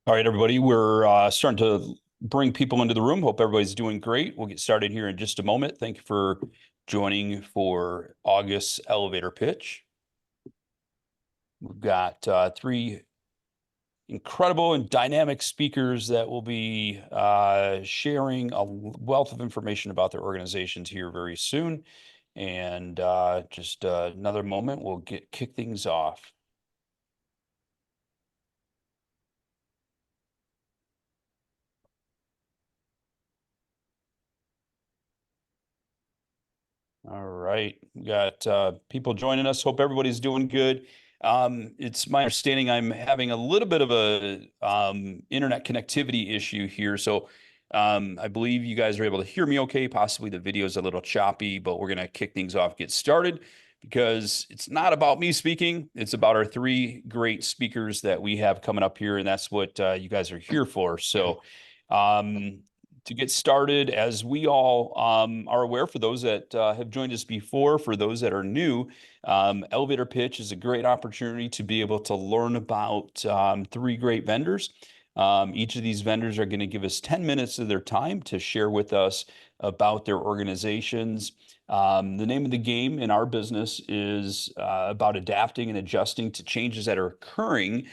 All right, everybody, we're starting to bring people into the room. Hope everybody's doing great. We'll get started here in just a moment. Thank you for joining for August's elevator pitch. We've got three incredible and dynamic speakers that will be sharing a wealth of information about their organizations here very soon. And just another moment, we'll kick things off. All right, we got people joining us. Hope everybody's doing good. It's my understanding I'm having a little bit of a internet connectivity issue here. So I believe you guys are able to hear me okay. Possibly the video is a little choppy, but we're going to kick things off, get started, because it's not about me speaking. It's about our three great speakers that we have coming up here, and that's what you guys are here for. So to get started, as we all are aware, for those that have joined us before, for those that are new, Elevator Pitch is a great opportunity to be able to learn about three great vendors. Each of these vendors are going to give us 10 minutes of their time to share with us about their organizations. The name of the game in our business is about adapting and adjusting to changes that are occurring.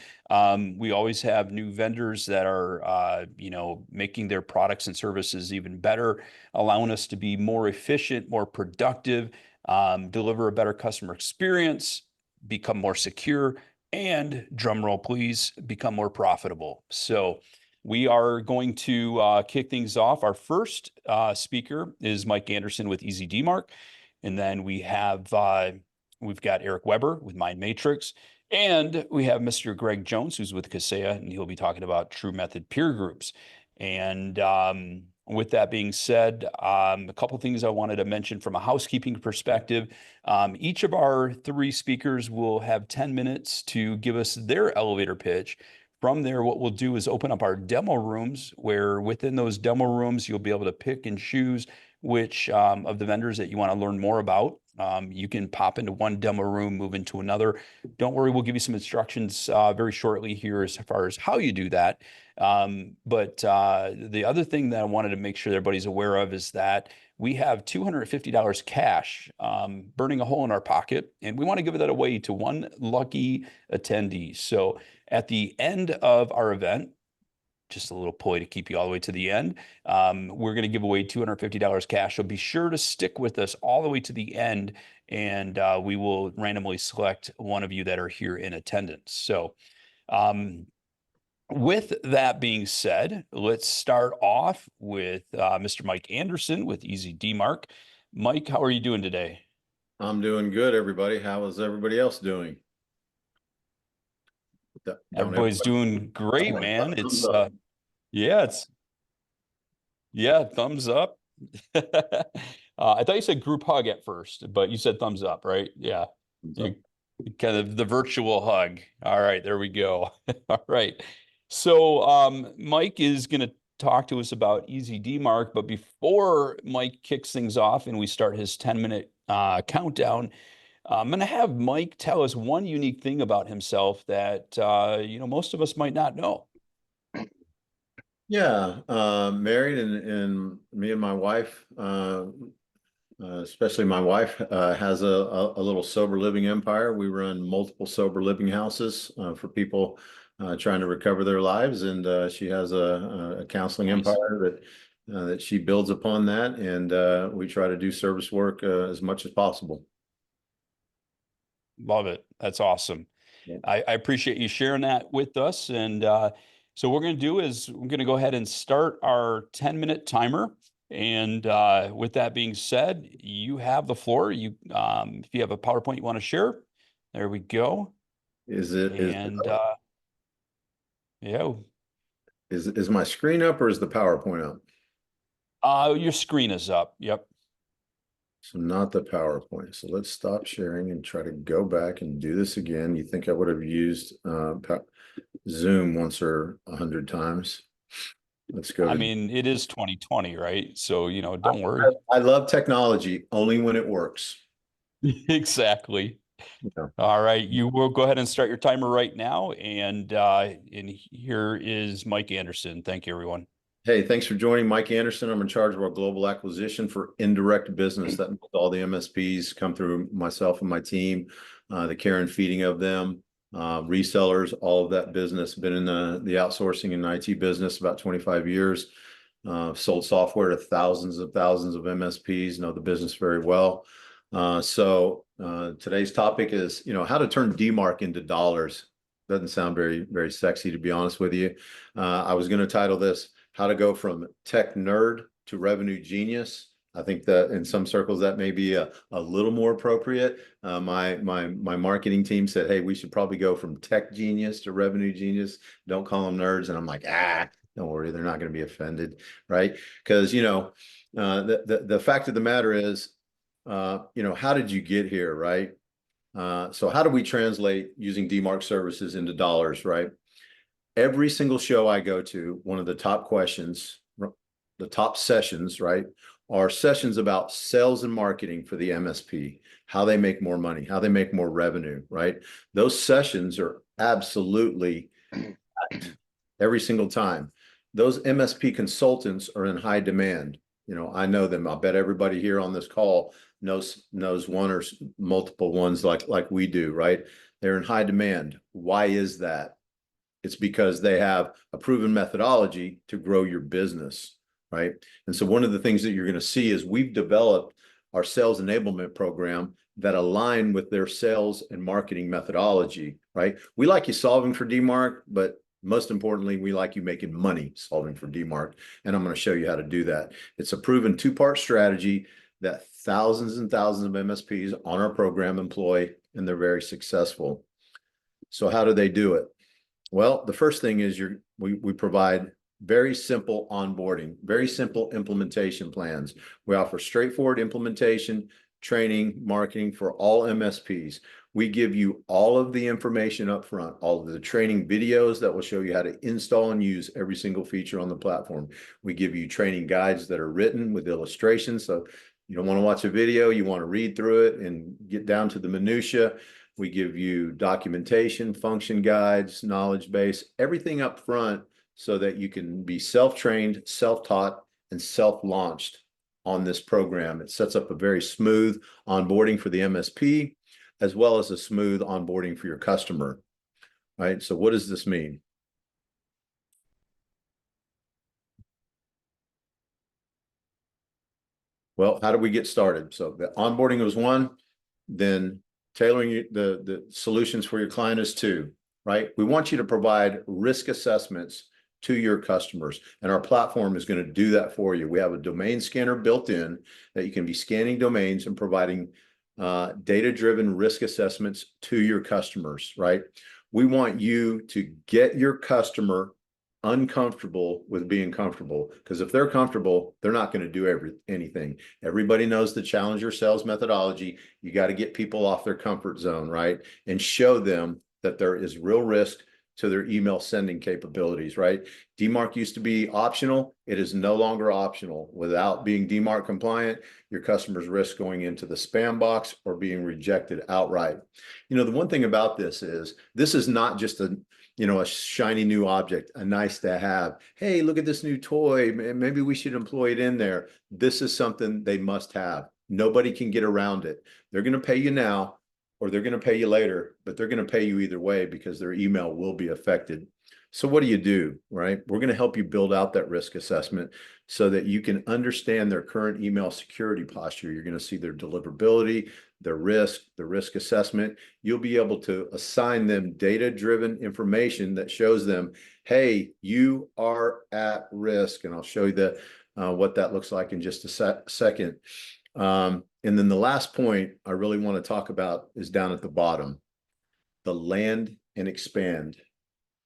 We always have new vendors that are, making their products and services even better, allowing us to be more efficient, more productive, deliver a better customer experience, become more secure, and drum roll, please, become more profitable. So we are going to kick things off. Our first speaker is Mike Anderson with EasyDMARC. And then we've got Eric Weber with MindMatrix. And we have Mr. Greg Jones, who's with Kaseya, and he'll be talking about TruMethod peer groups. And with that being said, a couple of things I wanted to mention from a housekeeping perspective. Each of our three speakers will have 10 minutes to give us their elevator pitch. From there, what we'll do is open up our demo rooms, where within those demo rooms, you'll be able to pick and choose which of the vendors that you want to learn more about. You can pop into one demo room, move into another. Don't worry, we'll give you some instructions very shortly here as far as how you do that. But the other thing that I wanted to make sure everybody's aware of is that we have $250 cash burning a hole in our pocket, and we want to give that away to one lucky attendee. So at the end of our event, just a little ploy to keep you all the way to the end, we're going to give away $250 cash. So be sure to stick with us all the way to the end, and we will randomly select one of you that are here in attendance. So with that being said, let's start off with Mr. Mike Anderson with EasyDMARC. Mike, how are you doing today? I'm doing good, everybody. How is everybody else doing? Everybody's doing great, man. It's thumbs up. I thought you said group hug at first, but you said thumbs up, right? Yeah. Kind of the virtual hug. All right, there we go. All right. So Mike is going to talk to us about EasyDMARC, but before Mike kicks things off and we start his 10-minute countdown, I'm going to have Mike tell us one unique thing about himself that most of us might not know. Yeah, married, and me and my wife, especially my wife, has a little sober living empire. We run multiple sober living houses for people trying to recover their lives, and she has a counseling empire that she builds upon that, and we try to do service work as much as possible. Love it. That's awesome. Yeah. I appreciate you sharing that with us. And so what we're going to do is we're going to go ahead and start our 10-minute timer. And with that being said, you have the floor. If you have a PowerPoint you want to share, there we go. Is my screen up or is the PowerPoint up? Your screen is up. Yep. So not the PowerPoint. So let's stop sharing and try to go back and do this again. You think I would have used Zoom once or 100 times? Let's go. I mean, it is 2020, right? So, don't worry. I love technology only when it works. Exactly. Yeah. All right, you will go ahead and start your timer right now. And here is Mike Anderson. Thank you, everyone. Hey, thanks for joining. Mike Anderson. I'm in charge of our global acquisition for indirect business. That means all the MSPs come through myself and my team, the care and feeding of them, resellers, all of that business. Been in the outsourcing and IT business about 25 years. Sold software to thousands of MSPs, know the business very well. So today's topic is, how to turn DMARC into dollars. Doesn't sound very, very sexy, to be honest with you. I was going to title this, How to Go from Tech Nerd to Revenue Genius. I think that in some circles that may be a little more appropriate. My marketing team said, hey, we should probably go from tech genius to revenue genius. Don't call them nerds. And I'm like, don't worry, they're not going to be offended, right? Because, the fact of the matter is, how did you get here, right? So how do we translate using DMARC services into dollars, right? Every single show I go to, one of the top questions, the top sessions, right, are sessions about sales and marketing for the MSP, how they make more money, how they make more revenue, right? Those sessions are absolutely every single time. Those MSP consultants are in high demand. I know them. I'll bet everybody here on this call knows one or multiple ones like we do, right? They're in high demand. Why is that? It's because they have a proven methodology to grow your business, right? And so one of the things that you're going to see is we've developed our sales enablement program that align with their sales and marketing methodology, right? We like you solving for DMARC, but most importantly, we like you making money solving for DMARC. And I'm going to show you how to do that. It's a proven two-part strategy that thousands and thousands of MSPs on our program employ, and they're very successful. So how do they do it? Well, the first thing is we provide very simple onboarding, very simple implementation plans. We offer straightforward implementation, training, marketing for all MSPs. We give you all of the information up front, all of the training videos that will show you how to install and use every single feature on the platform. We give you training guides that are written with illustrations. So you don't want to watch a video, you want to read through it and get down to the minutia. We give you documentation, function guides, knowledge base, everything up front so that you can be self-trained, self-taught, and self-launched on this program. It sets up a very smooth onboarding for the MSP, as well as a smooth onboarding for your customer, right? So what does this mean? Well, how do we get started? So the onboarding was one, then tailoring the solutions for your client is two, right? We want you to provide risk assessments to your customers, and our platform is going to do that for you. We have a domain scanner built in that you can be scanning domains and providing data-driven risk assessments to your customers, right? We want you to get your customer uncomfortable with being comfortable, because if they're comfortable, they're not going to do anything. Everybody knows the challenger sales methodology. You got to get people off their comfort zone, right? And show them that there is real risk to their email sending capabilities, right? DMARC used to be optional. It is no longer optional. Without being DMARC compliant, your customers risk going into the spam box or being rejected outright. The one thing about this is not just a shiny new object, a nice to have. Hey, look at this new toy. Maybe we should employ it in there. This is something they must have. Nobody can get around it. They're going to pay you now, or they're going to pay you later, but they're going to pay you either way because their email will be affected. So what do, right? We're going to help you build out that risk assessment so that you can understand their current email security posture. You're going to see their deliverability, the risk assessment. You'll be able to assign them data-driven information that shows them, hey, you are at risk. And I'll show you what that looks like in just a second. And then the last point I really want to talk about is down at the bottom, the land and expand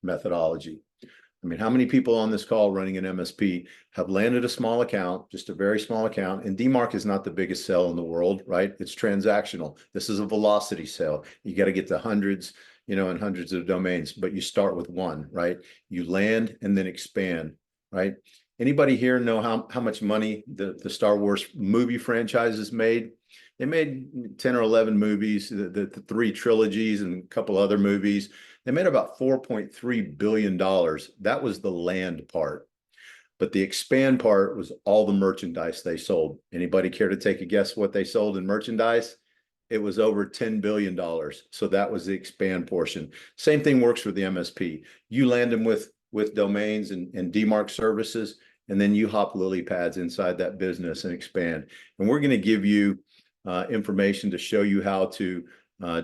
methodology. I mean, how many people on this call running an MSP have landed a small account, just a very small account? And DMARC is not the biggest sale in the world, right? It's transactional. This is a velocity sale. You got to get to hundreds, and hundreds of domains, but you start with one, right? You land and then expand, right? Anybody here know how much money the Star Wars movie franchise has made? They made 10 or 11 movies, the three trilogies and a couple other movies. They made about $4.3 billion. That was the land part. But the expand part was all the merchandise they sold. Anybody care to take a guess what they sold in merchandise? It was over $10 billion. So that was the expand portion. Same thing works for the MSP. You land them with domains and DMARC services, and then you hop lily pads inside that business and expand. And we're going to give you information to show you how to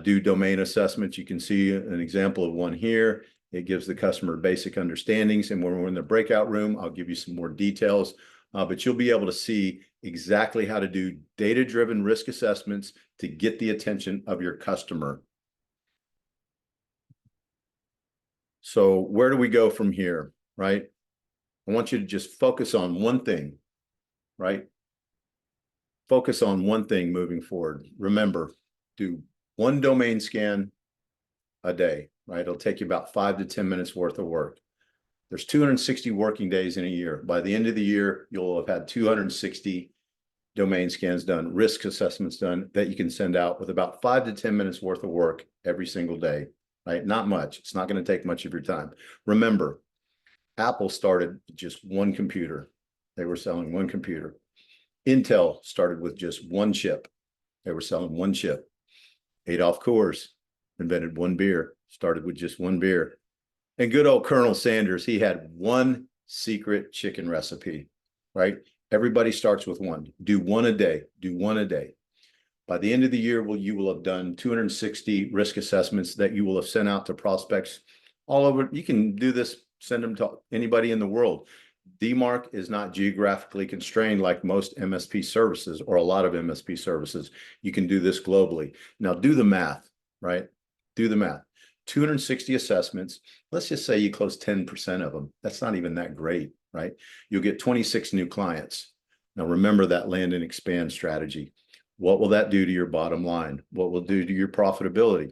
do domain assessments. You can see an example of one here. It gives the customer basic understandings. And when we're in the breakout room, I'll give you some more details, but you'll be able to see exactly how to do data-driven risk assessments to get the attention of your customer. So where do we go from here, right? I want you to just focus on one thing, right? Focus on one thing moving forward. Remember, do one domain scan a day, right? It'll take you about 5 to 10 minutes worth of work. There's 260 working days in a year. By the end of the year, you'll have had 260 domain scans done, risk assessments done that you can send out with about 5 to 10 minutes worth of work every single day, right? Not much. It's not going to take much of your time. Remember, Apple started just one computer. They were selling one computer. Intel started with just one chip. They were selling one chip. Adolf Coors invented one beer, started with just one beer. And good old Colonel Sanders, he had one secret chicken recipe, right? Everybody starts with one. Do one a day. Do one a day. By the end of the year, you will have done 260 risk assessments that you will have sent out to prospects all over. You can do this, send them to anybody in the world. DMARC is not geographically constrained like most MSP services or a lot of MSP services. You can do this globally. Now do the math, right? Do the math. 260 assessments. Let's just say you close 10% of them. That's not even that great, right? You'll get 26 new clients. Now remember that land and expand strategy. What will that do to your bottom line? What will it do to your profitability?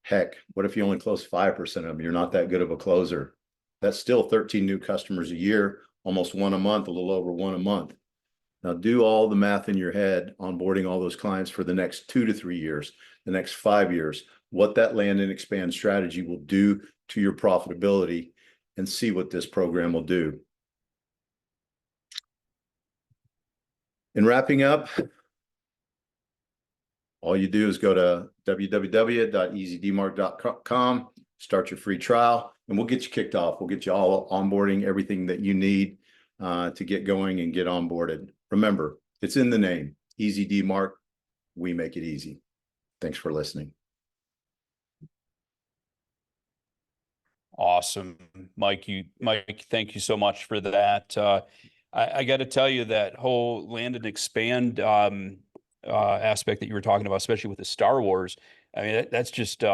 Heck, what if you only close 5% of them? You're not that good of a closer. That's still 13 new customers a year, almost one a month, a little over one a month. Now do all the math in your head, onboarding all those clients for the next 2 to 3 years, the next 5 years, what that land and expand strategy will do to your profitability, and see what this program will do. In wrapping up, all you do is go to www.easydmarc.com, start your free trial, and we'll get you kicked off. We'll get you all onboarding, everything that you need to get going and get onboarded. Remember, it's in the name, EasyDMARC. We make it easy. Thanks for listening. Awesome. Mike, thank you so much for that. I got to tell you, that whole land and expand aspect that you were talking about, especially with the Star Wars, I mean, that's just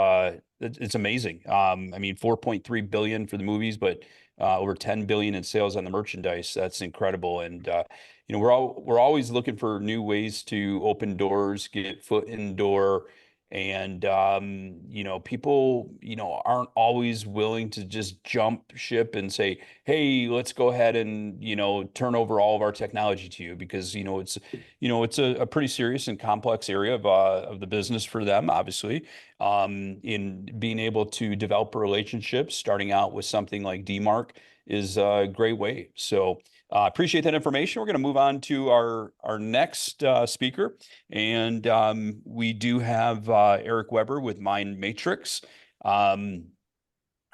it's amazing. I mean, 4.3 billion for the movies, but over 10 billion in sales on the merchandise. That's incredible. And you know, we're always looking for new ways to open doors, get foot in door. And you know, people, you know, aren't always willing to just jump ship and say, hey, let's go ahead and, you know, turn over all of our technology to you, because, you know, it's a pretty serious and complex area of the business for them, obviously, in being able to develop relationships. Starting out with something like DMARC is a great way. So appreciate that information. We're going to move on to our next speaker. And we do have Eric Weber with MindMatrix. How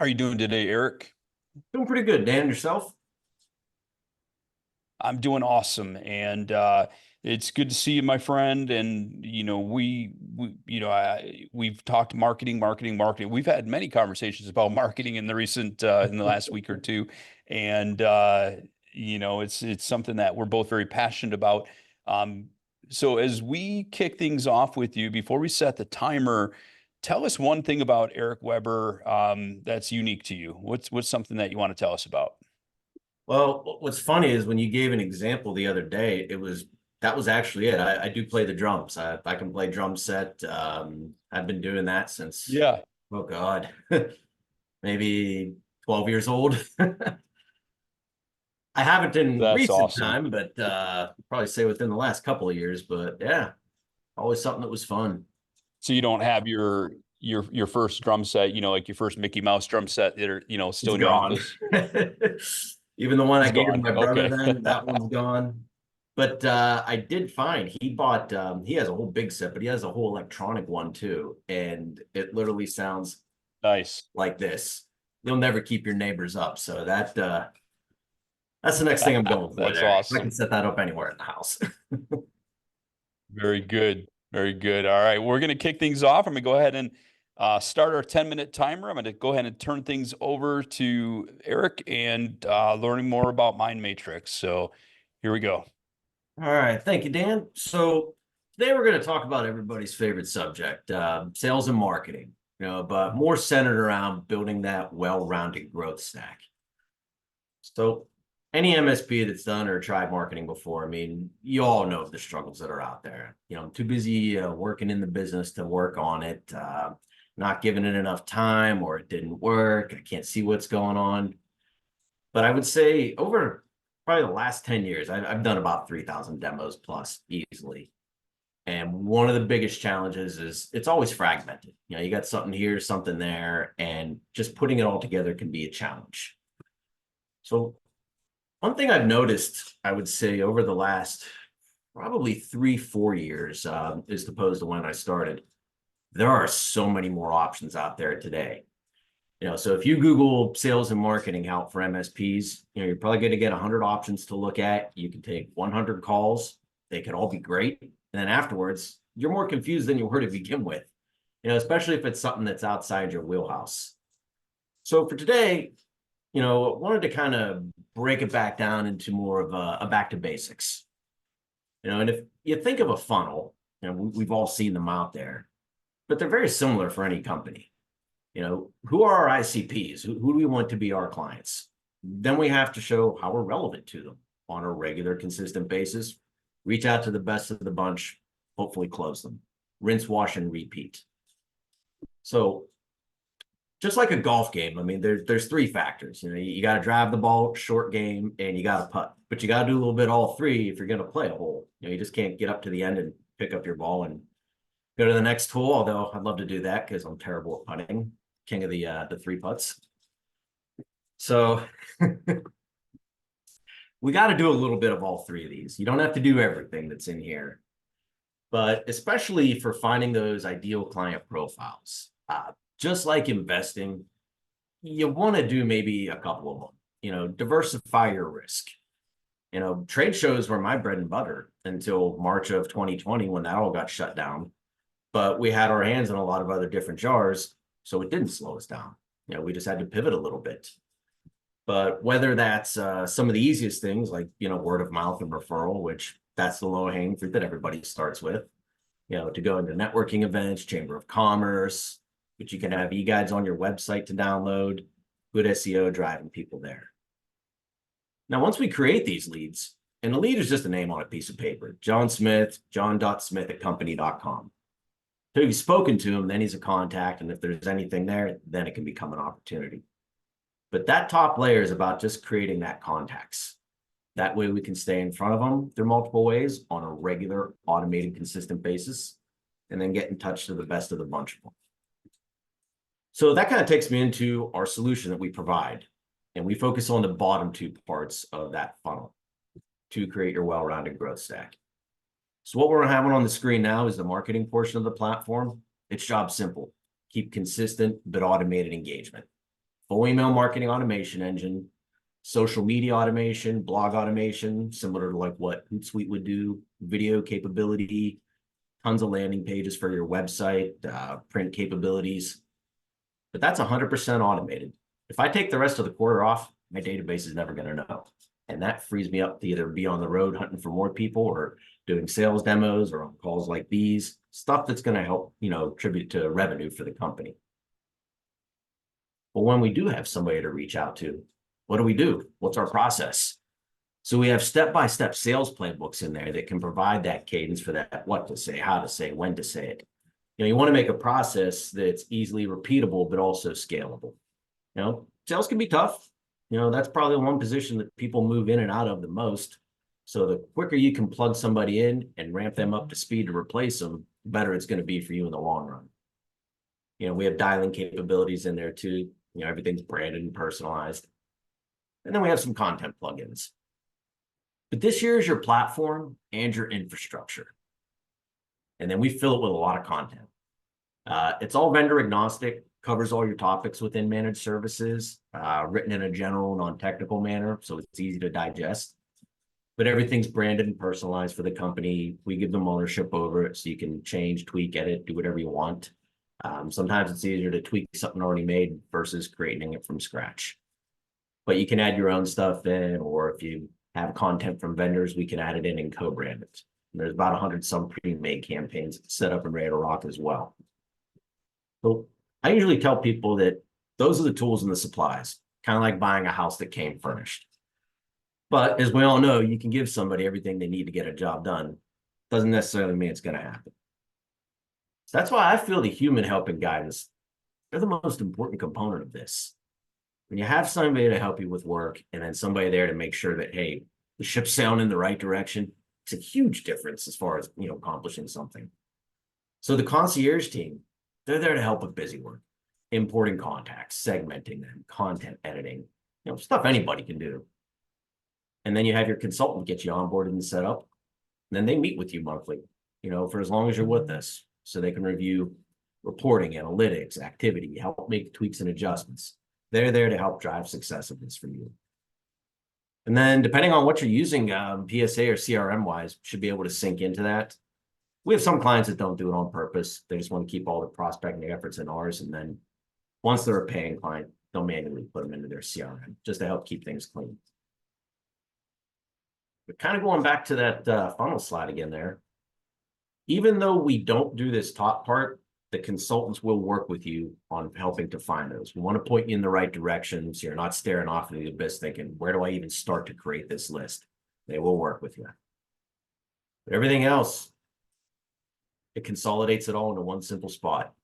are you doing today, Eric? Doing pretty good, Dan. Yourself? I'm doing awesome. And it's good to see you, my friend. And, you know, we've talked marketing. We've had many conversations about marketing in the last week or two. And, you know, it's something that we're both very passionate about. So as we kick things off with you, before we set the timer, tell us one thing about Eric Weber that's unique to you. What's something that you want to tell us about? Well, what's funny is when you gave an example the other day, that was actually it. I do play the drums. I can play drum set. I've been doing that since, oh God, maybe 12 years old. I haven't in recent time, but probably say within the last couple of years. But yeah, always something that was fun. So you don't have your first drum set, like your first Mickey Mouse drum set that are, still in your office? Even the one I It's gave to gone. my brother Okay. then, that one's gone. But I did find he bought, he has a whole big set, but he has a whole electronic one too. And it literally sounds Nice. like this. You'll never keep your neighbors up. So that's the next thing I'm going for That's there. I awesome. can set that up anywhere in the house. Very good. Very good. All right. We're going to kick things off. I'm going to go ahead and start our 10-minute timer. I'm going to go ahead and turn things over to Eric and learning more about MindMatrix. So here we go. All right. Thank you, Dan. So today we're going to talk about everybody's favorite subject, sales and marketing, but more centered around building that well-rounded growth stack. So any MSP that's done or tried marketing before, I mean, you all know the struggles that are out there. I'm too busy working in the business to work on it, not giving it enough time, or it didn't work. I can't see what's going on. But I would say over probably the last 10 years, I've done about 3,000 demos plus easily. And one of the biggest challenges is it's always fragmented. You got something here, something there, and just putting it all together can be a challenge. So one thing I've noticed, I would say over the last probably 3-4 years, as opposed to when I started, there are so many more options out there today. So if you Google sales and marketing help for MSPs, you're probably going to get 100 options to look at. You can take 100 calls. They could all be great. And then afterwards, you're more confused than you were to begin with, especially if it's something that's outside your wheelhouse. So for today, I wanted to kind of break it back down into more of a back to basics. And if you think of a funnel, we've all seen them out there, but they're very similar for any company. Who are our ICPs? Who do we want to be our clients? Then we have to show how we're relevant to them on a regular, consistent basis. Reach out to the best of the bunch, hopefully close them. Rinse, wash, and repeat. So just like a golf game, I mean, there's 3 factors. You got to drive the ball, short game, and you got to putt. But you got to do a little bit all 3 if you're going to play a hole. You just can't get up to the end and pick up your ball and go to the next hole. Although I'd love to do that because I'm terrible at putting. King of the 3 putts. So we got to do a little bit of all 3 of these. You don't have to do everything that's in here, but especially for finding those ideal client profiles. Just like investing, you want to do maybe a couple of them, diversify your risk. Trade shows were my bread and butter until March of 2020 when that all got shut down. But we had our hands in a lot of other different jars, so it didn't slow us down. We just had to pivot a little bit. But whether that's some of the easiest things like, word of mouth and referral, which that's the low-hanging fruit that everybody starts with, to go into networking events, chamber of commerce, but you can have e-guides on your website to download, good SEO driving people there. Now, once we create these leads, and a lead is just a name on a piece of paper, John Smith, john.smith@company.com. So you've spoken to him, then he's a contact, and if there's anything there, then it can become an opportunity. But that top layer is about just creating that contacts. That way we can stay in front of them through multiple ways on a regular, automated, consistent basis, and then get in touch to the best of the bunch of them. So that kind of takes me into our solution that we provide. And we focus on the bottom 2 parts of that funnel to create your well-rounded growth stack. So what we're having on the screen now is the marketing portion of the platform. It's job simple. Keep consistent but automated engagement. Full email marketing automation engine, social media automation, blog automation, similar to like what Hootsuite would do, video capability, tons of landing pages for your website, print capabilities. But that's 100% automated. If I take the rest of the quarter off, my database is never going to know. And that frees me up to either be on the road hunting for more people or doing sales demos or on calls like these, stuff that's going to help, attribute to revenue for the company. But when we do have somebody to reach out to, what do? What's our process? So we have step-by-step sales playbooks in there that can provide that cadence for that, what to say, how to say, when to say it. You want to make a process that's easily repeatable, but also scalable. Sales can be tough. That's probably one position that people move in and out of the most. So the quicker you can plug somebody in and ramp them up to speed to replace them, the better it's going to be for you in the long run. We have dialing capabilities in there too. Everything's branded and personalized. And then we have some content plugins. But this here is your platform and your infrastructure. And then we fill it with a lot of content. It's all vendor agnostic, covers all your topics within managed services, written in a general, non-technical manner, so it's easy to digest. But everything's branded and personalized for the company. We give them ownership over it, so you can change, tweak, edit, do whatever you want. Sometimes it's easier to tweak something already made versus creating it from scratch. But you can add your own stuff in, or if you have content from vendors, we can add it in and co-brand it. And there's about 100 some pre-made campaigns set up and ready to rock as well. So I usually tell people that those are the tools and the supplies, kind of like buying a house that came furnished. But as we all know, you can give somebody everything they need to get a job done. Doesn't necessarily mean it's going to happen. So that's why I feel the human help and guidance, they're the most important component of this. When you have somebody to help you with work and then somebody there to make sure that, hey, the ship's sailing in the right direction, it's a huge difference as far as, accomplishing something. So the concierge team, they're there to help with busy work, importing contacts, segmenting them, content editing, stuff anybody can do. And then you have your consultant get you onboarded and set up. And then they meet with you monthly, for as long as you're with us, so they can review reporting, analytics, activity, help make tweaks and adjustments. They're there to help drive success of this for you. And then depending on what you're using, PSA or CRM wise, should be able to sync into that. We have some clients that don't do it on purpose. They just want to keep all the prospecting efforts in ours. And then once they're a paying client, they'll manually put them into their CRM just to help keep things clean. But kind of going back to that funnel slide again there, even though we don't do this top part, the consultants will work with you on helping to find those. We want to point you in the right direction so you're not staring off into the abyss thinking, where do I even start to create this list? They will work with you. But everything else, it consolidates it all into one simple spot.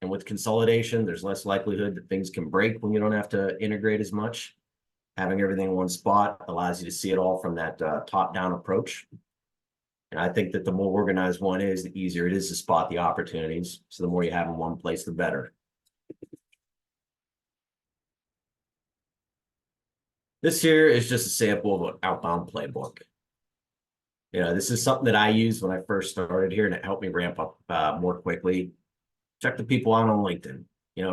And with consolidation, there's less likelihood that things can break when you don't have to integrate as much. Having everything in one spot allows you to see it all from that top-down approach. And I think that the more organized one is, the easier it is to spot the opportunities. So the more you have in one place, the better. This here is just a sample of an outbound playbook. This is something that I used when I first started here, and it helped me ramp up more quickly. Check the people out on LinkedIn.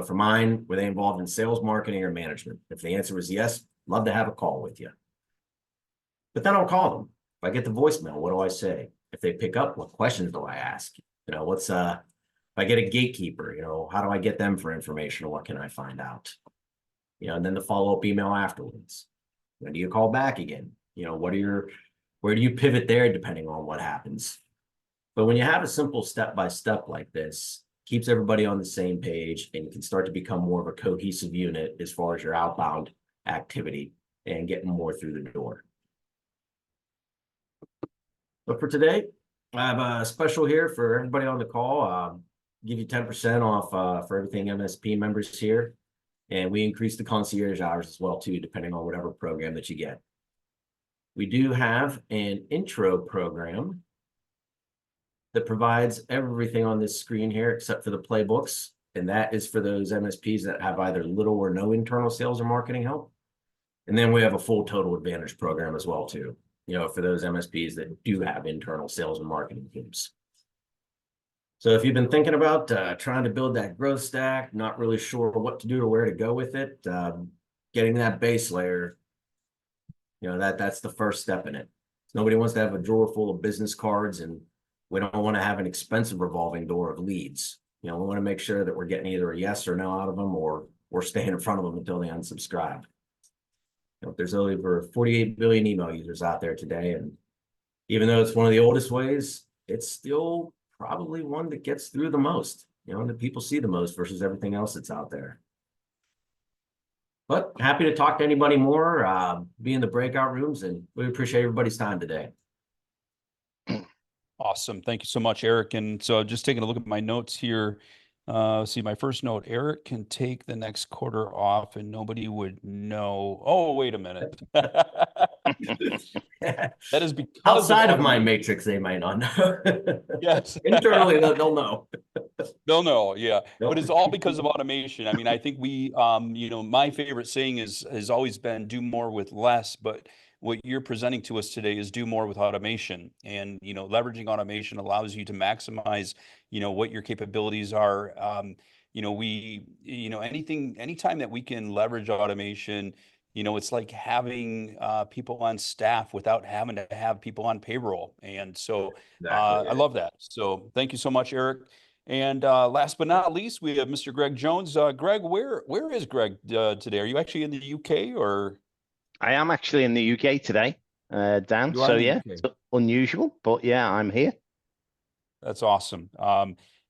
For mine, were they involved in sales, marketing, or management? If the answer was yes, love to have a call with you. But then I'll call them. If I get the voicemail, what do I say? If they pick up, what questions do I ask? If I get a gatekeeper, how do I get them for information, or what can I find out? And then the follow-up email afterwards. When do you call back again? Where do you pivot there depending on what happens? But when you have a simple step-by-step like this, keeps everybody on the same page, and you can start to become more of a cohesive unit as far as your outbound activity and getting more through the door. But for today, I have a special here for everybody on the call. Give you 10% off for everything MSP members here. And we increase the concierge hours as well too, depending on whatever program that you get. We do have an intro program that provides everything on this screen here except for the playbooks. And that is for those MSPs that have either little or no internal sales or marketing help. And then we have a full total advantage program as well too, for those MSPs that do have internal sales and marketing teams. So if you've been thinking about trying to build that growth stack, not really sure what to do or where to go with it, getting that base layer, that's the first step in it. Nobody wants to have a drawer full of business cards, and we don't want to have an expensive revolving door of leads. We want to make sure that we're getting either a yes or no out of them, or we're staying in front of them until they unsubscribe. There's over 48 billion email users out there today, and even though it's one of the oldest ways, it's still probably one that gets through the most, that people see the most versus everything else that's out there. But happy to talk to anybody more, be in the breakout rooms, and we appreciate everybody's time today. Awesome. Thank you so much, Eric. And so just taking a look at my notes here. See, my first note, Eric can take the next quarter off and nobody would know. Oh, wait a minute. That is because outside of MindMatrix, they might not know. Yes. Internally, they'll know. They'll know, yeah. Nope. But it's all because of automation. I mean, I think we, you know, my favorite saying has always been do more with less, but what you're presenting to us today is do more with automation. And, you know, leveraging automation allows you to maximize, you know, what your capabilities are. You know, anytime that we can leverage automation, you know, it's like having people on staff without having to have people on payroll. And so Exactly. I love that. So thank you so much, Eric. And last but not least, we have Mr. Greg Jones. Greg, where is Greg today? Are you actually in the UK or? I am actually in the UK today, Dan. You are So in the yeah, UK. it's unusual, but yeah, I'm here. That's awesome.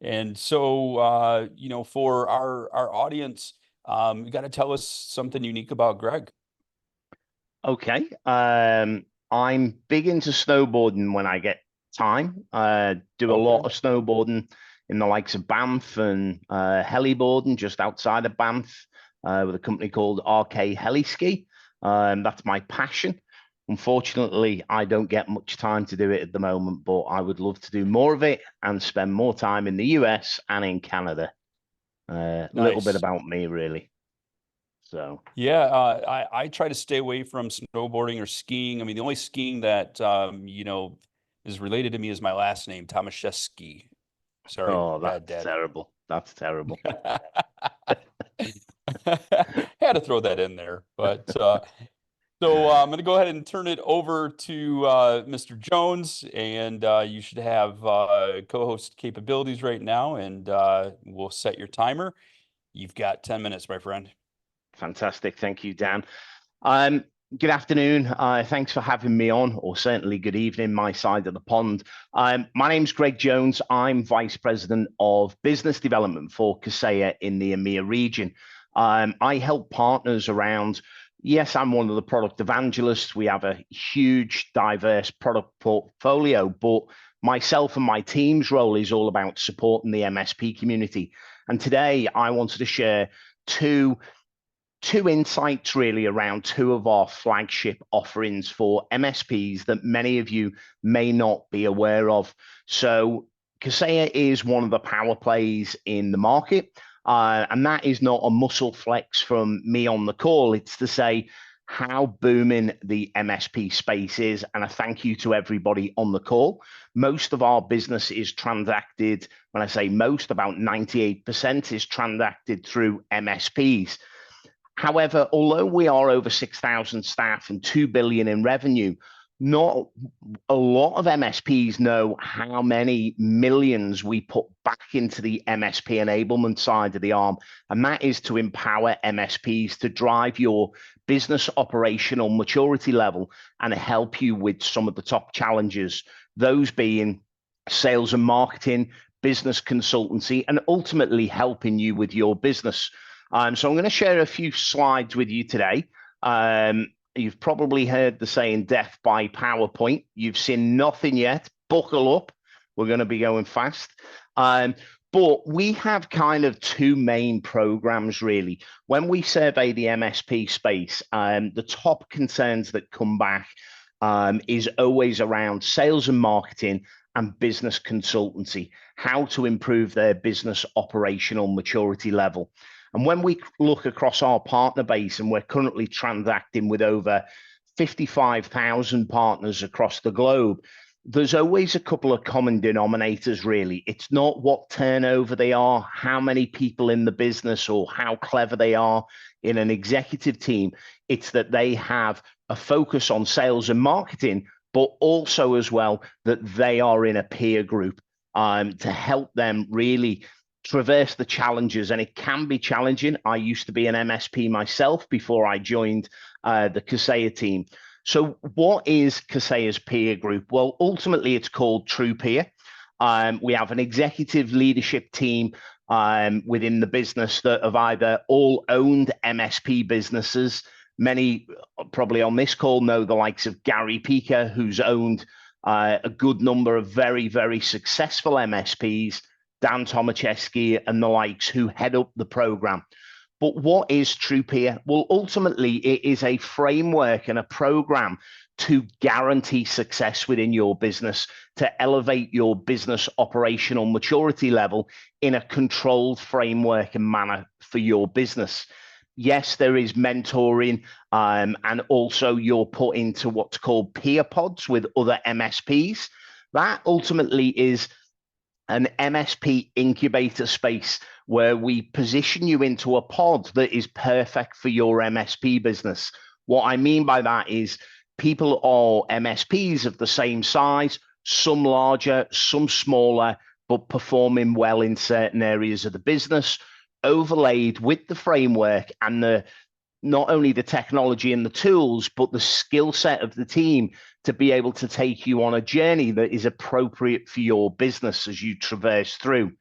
And so, you know, for our audience, you got to tell us something unique about Greg. Okay. I'm big into snowboarding when I get time. Do a lot of snowboarding in the likes of Banff and heliboarding just outside of Banff with a company called RK Heliski. That's my passion. Unfortunately, I don't get much time to do it at the moment, but I would love to do more of it and spend more time in the US and in Canada. A little bit about me, really. So yeah, I try to stay away from snowboarding or skiing. I mean, the only skiing that you know is related to me is my last name, Tomaszewski. Sorry, oh, bad that's dad. terrible. That's terrible. Had to throw that in there, but so I'm going to go ahead and turn it over to Mr. Jones, and you should have co-host capabilities right now, and we'll set your timer. You've got 10 minutes, my friend. Fantastic. Thank you, Dan. Good afternoon. Thanks for having me on, or certainly good evening, my side of the pond. My name's Greg Jones. I'm Vice President of Business Development for Kaseya in the EMEA region. I help partners around, yes, I'm one of the product evangelists. We have a huge, diverse product portfolio, but myself and my team's role is all about supporting the MSP community. And today I wanted to share two insights really around two of our flagship offerings for MSPs that many of you may not be aware of. So Kaseya is one of the power plays in the market. And that is not a muscle flex from me on the call. It's to say how booming the MSP space is. And a thank you to everybody on the call. Most of our business is transacted, when I say most, about 98% is transacted through MSPs. However, although we are over 6,000 staff and 2 billion in revenue, not a lot of MSPs know how many millions we put back into the MSP enablement side of the arm. And that is to empower MSPs to drive your business operational maturity level and help you with some of the top challenges, those being sales and marketing, business consultancy, and ultimately helping you with your business. So I'm going to share a few slides with you today. You've probably heard the saying death by PowerPoint. You've seen nothing yet. Buckle up. We're going to be going fast. But we have kind of two main programs, really. When we survey the MSP space, the top concerns that come back is always around sales and marketing and business consultancy, how to improve their business operational maturity level. And when we look across our partner base, and we're currently transacting with over 55,000 partners across the globe, there's always a couple of common denominators, really. It's not what turnover they are, how many people in the business, or how clever they are in an executive team. It's that they have a focus on sales and marketing, but also as well that they are in a peer group to help them really traverse the challenges. And it can be challenging. I used to be an MSP myself before I joined the Kaseya team. So what is Kaseya's peer group? Well, ultimately it's called True Peer. We have an executive leadership team within the business that have either all owned MSP businesses. Many probably on this call know the likes of Gary Pica, who's owned a good number of very, very successful MSPs, Dan Tomaszewski and the likes, who head up the program. But what is TruPeer? Well, ultimately, it is a framework and a program to guarantee success within your business, to elevate your business operational maturity level in a controlled framework and manner for your business. Yes, there is mentoring, and also you're put into what's called peer pods with other MSPs. That ultimately is an MSP incubator space where we position you into a pod that is perfect for your MSP business. What I mean by that is people are MSPs of the same size, some larger, some smaller, but performing well in certain areas of the business, overlaid with the framework and not only the technology and the tools, but the skill set of the team to be able to take you on a journey that is appropriate for your business as you traverse through.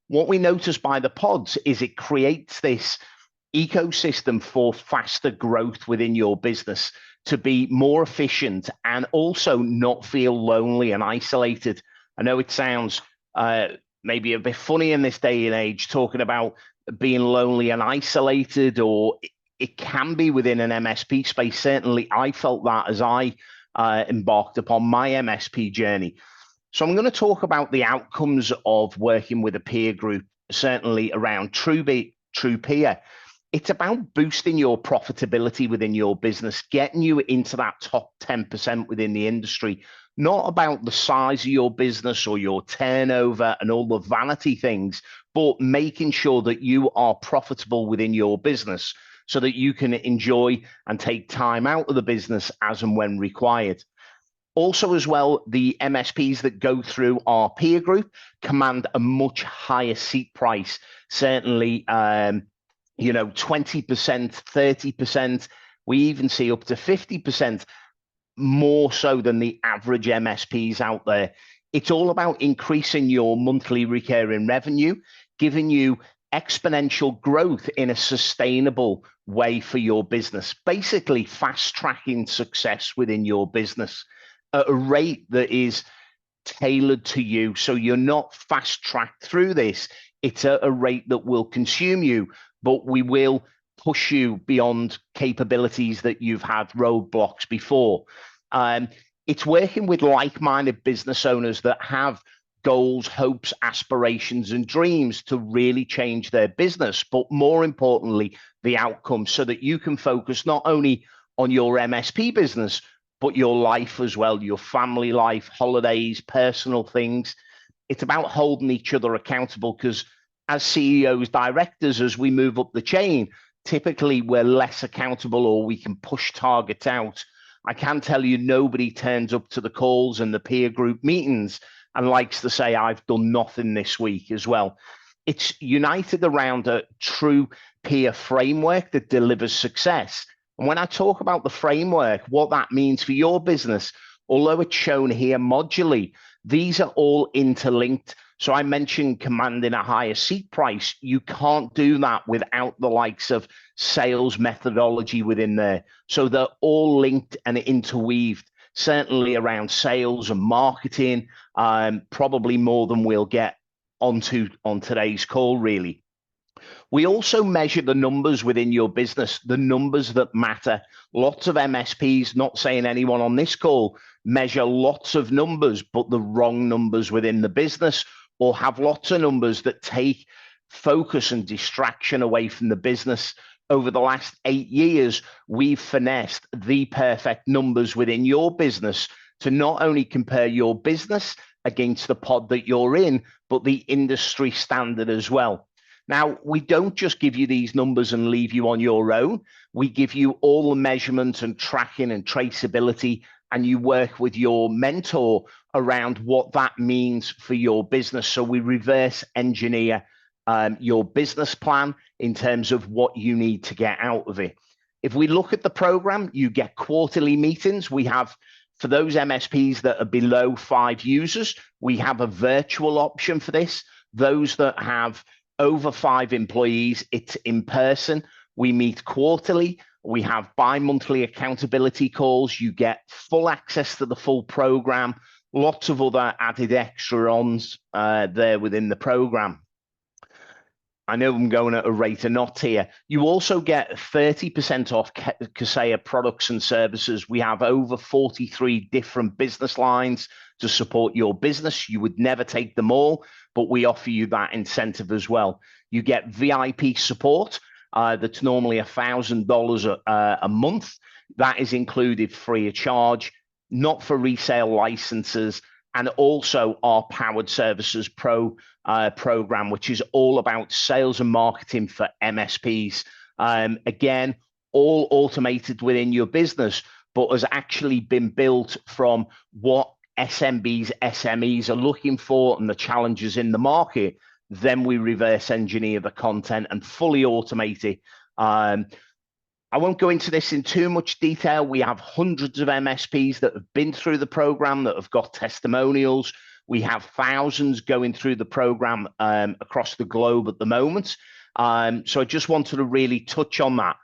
What we notice by the pods is it creates this ecosystem for faster growth within your business, to be more efficient and also not feel lonely and isolated. I know it sounds maybe a bit funny in this day and age, talking about being lonely and isolated, or it can be within an MSP space. Certainly, I felt that as I embarked upon my MSP journey. So I'm going to talk about the outcomes of working with a peer group, certainly around TruPeer. It's about boosting your profitability within your business, getting you into that top 10% within the industry, not about the size of your business or your turnover and all the vanity things, but making sure that you are profitable within your business so that you can enjoy and take time out of the business as and when required. Also, as well, the MSPs that go through our peer group command a much higher seat price, certainly 20%, 30%, we even see up to 50% more so than the average MSPs out there. It's all about increasing your monthly recurring revenue, giving you exponential growth in a sustainable way for your business, basically fast tracking success within your business at a rate that is tailored to you. So you're not fast tracked through this. It's at a rate that will consume you, but we will push you beyond capabilities that you've had roadblocks before. It's working with like-minded business owners that have goals, hopes, aspirations, and dreams to really change their business, but more importantly, the outcome, so that you can focus not only on your MSP business, but your life as well, your family life, holidays, personal things. It's about holding each other accountable, because as CEOs, directors, as we move up the chain, typically we're less accountable, or we can push targets out. I can tell you, nobody turns up to the calls and the peer group meetings and likes to say, I've done nothing this week as well. It's united around a true peer framework that delivers success. And when I talk about the framework, what that means for your business, although it's shown here modularly, these are all interlinked. So I mentioned commanding a higher seat price. You can't do that without the likes of sales methodology within there. So they're all linked and interweaved, certainly around sales and marketing, probably more than we'll get onto on today's call, really. We also measure the numbers within your business, the numbers that matter. Lots of MSPs, not saying anyone on this call, measure lots of numbers, but the wrong numbers within the business, or have lots of numbers that take focus and distraction away from the business. Over the last 8 years, we've finessed the perfect numbers within your business to not only compare your business against the pod that you're in, but the industry standard as well. Now, we don't just give you these numbers and leave you on your own. We give you all the measurements and tracking and traceability, and you work with your mentor around what that means for your business. So we reverse engineer your business plan in terms of what you need to get out of it. If we look at the program, you get quarterly meetings. We have, for those MSPs that are below 5 users, we have a virtual option for this. Those that have over 5 employees, it's in person. We meet quarterly. We have bi-monthly accountability calls. You get full access to the full program. Lots of other added extra-ons there within the program. I know I'm going at a rate of knots here. You also get 30% off Kaseya products and services. We have over 43 different business lines to support your business. You would never take them all, but we offer you that incentive as well. You get VIP support. That's normally $1,000 a month. That is included free of charge, not for resale licenses, and also our Powered Services Pro program, which is all about sales and marketing for MSPs. Again, all automated within your business, but has actually been built from what SMBs, SMEs are looking for and the challenges in the market. Then we reverse engineer the content and fully automate it. I won't go into this in too much detail. We have hundreds of MSPs that have been through the program that have got testimonials. We have thousands going through the program across the globe at the moment. So I just wanted to really touch on that.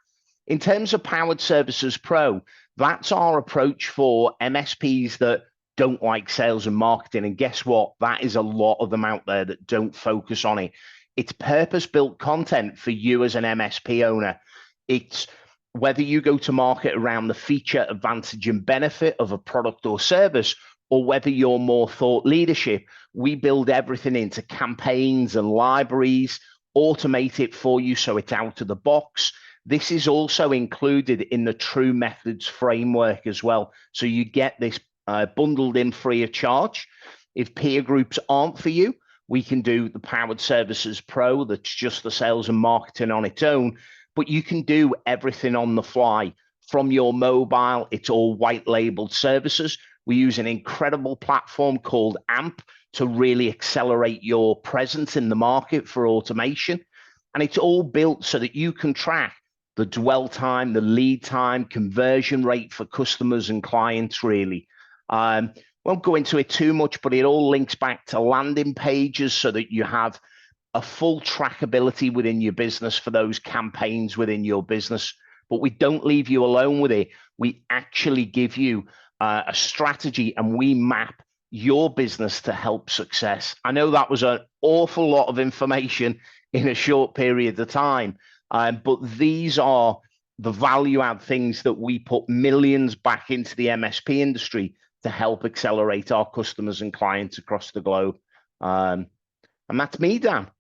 In terms of Powered Services Pro, that's our approach for MSPs that don't like sales and marketing. And guess what? That is a lot of them out there that don't focus on it. It's purpose-built content for you as an MSP owner. It's whether you go to market around the feature, advantage, and benefit of a product or service, or whether you're more thought leadership, we build everything into campaigns and libraries, automate it for you so it's out of the box. This is also included in the TruMethods framework as well. So you get this bundled in free of charge. If peer groups aren't for you, we can do the Powered Services Pro, that's just the sales and marketing on its own. But you can do everything on the fly from your mobile. It's all white labeled services. We use an incredible platform called AMP to really accelerate your presence in the market for automation. And it's all built so that you can track the dwell time, the lead time, conversion rate for customers and clients, really. Won't go into it too much, but it all links back to landing pages so that you have a full trackability within your business for those campaigns within your business. But we don't leave you alone with it. We actually give you a strategy and we map your business to help success. I know that was an awful lot of information in a short period of time, but these are the value add things that we put millions back into the MSP industry to help accelerate our customers and clients across the globe. And that's me, Dan.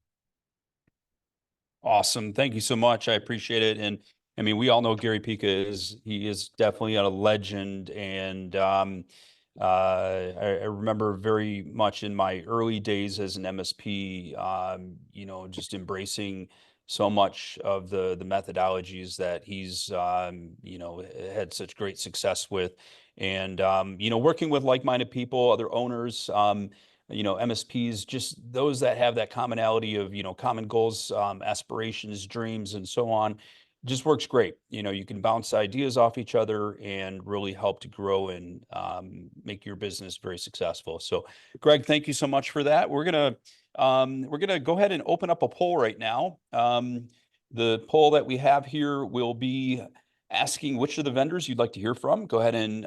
Awesome. Thank you so much. I appreciate it. And I mean, we all know Gary Pica he is definitely a legend. And I remember very much in my early days as an MSP, you know, just embracing so much of the methodologies that he's, you know, had such great success with. And, you know, working with like-minded people, other owners, you know, MSPs, just those that have that commonality of, you know, common goals, aspirations, dreams, and so on, just works great. You know, you can bounce ideas off each other and really help to grow and make your business very successful. So, Greg, thank you so much for that. We're gonna go ahead and open up a poll right now. The poll that we have here will be asking which of the vendors you'd like to hear from. Go ahead and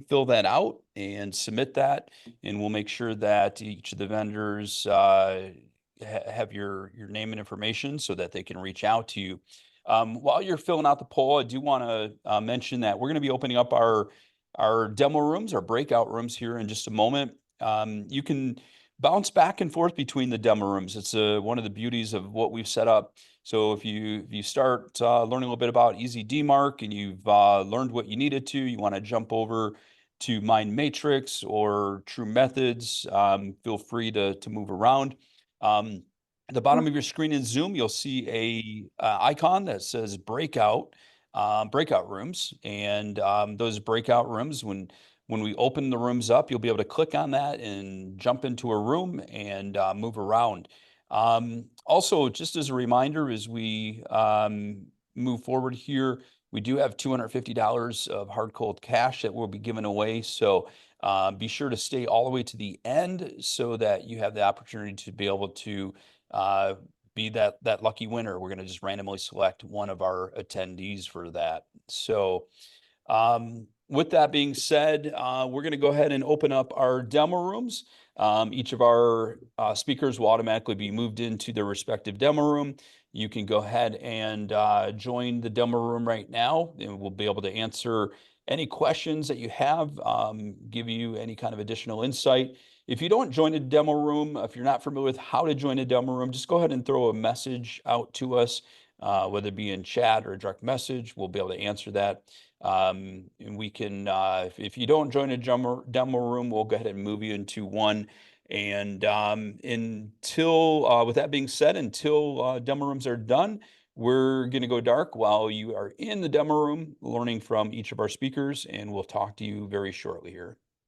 fill that out and submit that, and we'll make sure that each of the vendors have your name and information so that they can reach out to you. While you're filling out the poll, I do want to mention that we're going to be opening up our demo rooms, our breakout rooms here in just a moment. You can bounce back and forth between the demo rooms. It's one of the beauties of what we've set up. So if you start learning a little bit about EasyDMARC and you've learned what you needed to, you want to jump over to MindMatrix or TruMethods, feel free to move around. At the bottom of your screen in Zoom, you'll see a icon that says breakout rooms. And those breakout rooms, when we open the rooms up, you'll be able to click on that and jump into a room and move around. Also, just as a reminder, as we move forward here, we do have $250 of hard cold cash that we'll be giving away. So be sure to stay all the way to the end so that you have the opportunity to be able to be that lucky winner. We're going to just randomly select one of our attendees for that. So with that being said, we're going to go ahead and open up our demo rooms. Each of our speakers will automatically be moved into their respective demo room. You can go ahead and join the demo room right now, and we'll be able to answer any questions that you have, give you any kind of additional insight. If you don't join a demo room, if you're not familiar with how to join a demo room, just go ahead and throw a message out to us, whether it be in chat or a direct message. We'll be able to answer that. And we can, if you don't join a demo room, we'll go ahead and move you into one. And until, with that being said, until demo rooms are done, we're going to go dark while you are in the demo room learning from each of our speakers, and we'll talk to you very shortly here.